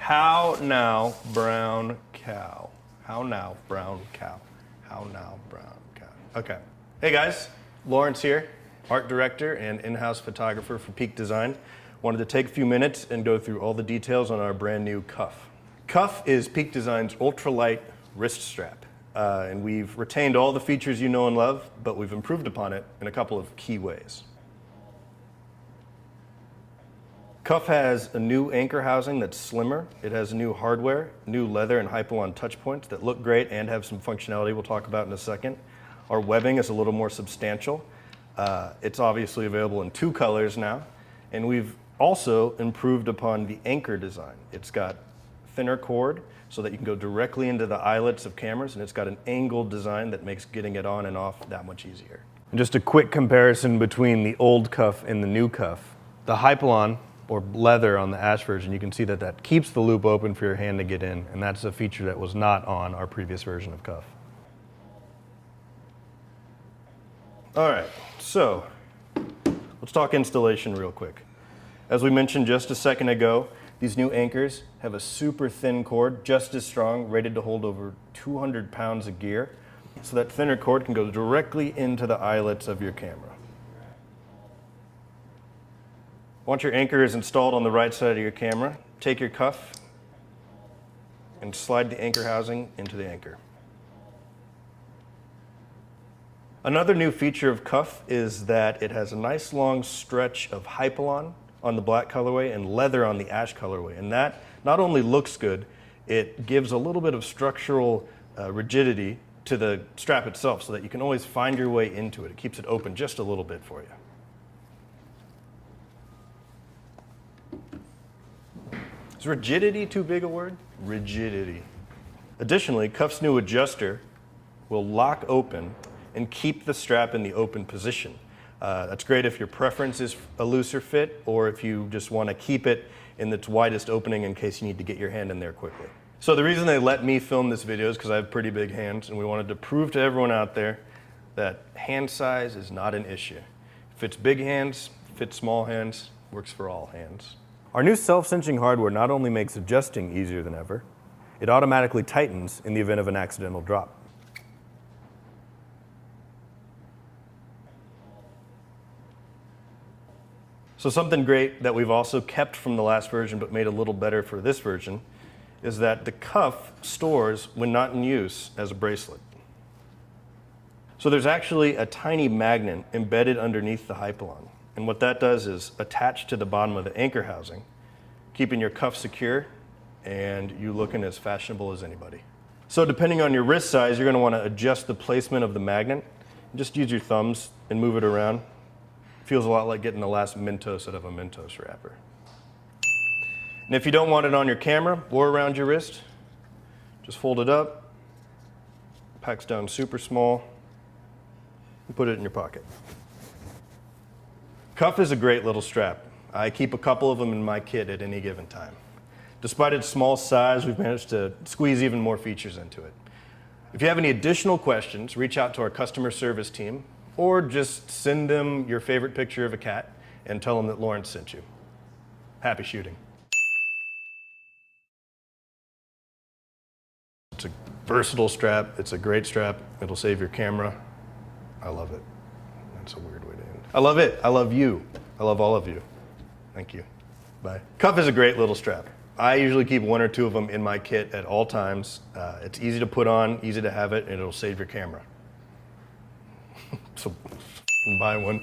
How now, brown cow? How now, brown cow? How now, brown cow? Okay. Hey guys, Lawrence here, art director and in-house photographer for Peak Design. Wanted to take a few minutes and go through all the details on our brand new cuff. Cuff is Peak Design's ultralight wrist strap. And we've retained all the features you know and love, but we've improved upon it in a couple of key ways. Cuff has a new anchor housing that's slimmer. It has new hardware, new leather and Hypalon touch points that look great and have some functionality we'll talk about in a second. Our webbing is a little more substantial. It's obviously available in 2 colors now. And we've also improved upon the anchor design. It's got thinner cord so that you can go directly into the eyelets of cameras, and it's got an angled design that makes getting it on and off that much easier. And just a quick comparison between the old cuff and the new cuff. The Hypalon, or leather on the Ash version, you can see that that keeps the loop open for your hand to get in, and that's a feature that was not on our previous version of cuff. All right, so let's talk installation real quick. As we mentioned just a second ago, these new anchors have a super thin cord, just as strong, rated to hold over 200 pounds of gear. So that thinner cord can go directly into the eyelets of your camera. Once your anchor is installed on the right side of your camera, take your cuff and slide the anchor housing into the anchor. Another new feature of cuff is that it has a nice long stretch of Hypalon on the black colorway and leather on the ash colorway. And that not only looks good, it gives a little bit of structural rigidity to the strap itself so that you can always find your way into it. It keeps it open just a little bit for you. Is rigidity too big a word? Rigidity. Additionally, Cuff's new adjuster will lock open and keep the strap in the open position. That's great if your preference is a looser fit or if you just want to keep it in its widest opening in case you need to get your hand in there quickly. So the reason they let me film this video is because I have pretty big hands, and we wanted to prove to everyone out there that hand size is not an issue. Fits big hands, fits small hands, works for all hands. Our new self-cinching hardware not only makes adjusting easier than ever, it automatically tightens in the event of an accidental drop. So something great that we've also kept from the last version but made a little better for this version is that the cuff stores when not in use as a bracelet. So there's actually a tiny magnet embedded underneath the Hypalon. And what that does is attach to the bottom of the anchor housing, keeping your cuff secure and you looking as fashionable as anybody. So depending on your wrist size, you're going to want to adjust the placement of the magnet. Just use your thumbs and move it around. Feels a lot like getting the last Mentos out of a Mentos wrapper. And if you don't want it on your camera or around your wrist, just fold it up, packs down super small, and put it in your pocket. Cuff is a great little strap. I keep a couple of them in my kit at any given time. Despite its small size, we've managed to squeeze even more features into it. If you have any additional questions, reach out to our customer service team, or just send them your favorite picture of a cat and tell them that Lawrence sent you. Happy shooting. It's a versatile strap. It's a great strap. It'll save your camera. I love it. That's a weird way to end. I love it. I love you. I love all of you. Thank you. Bye. Cuff is a great little strap. I usually keep 1 or 2 of them in my kit at all times. It's easy to put on, easy to have it, and it'll save your camera. So buy one.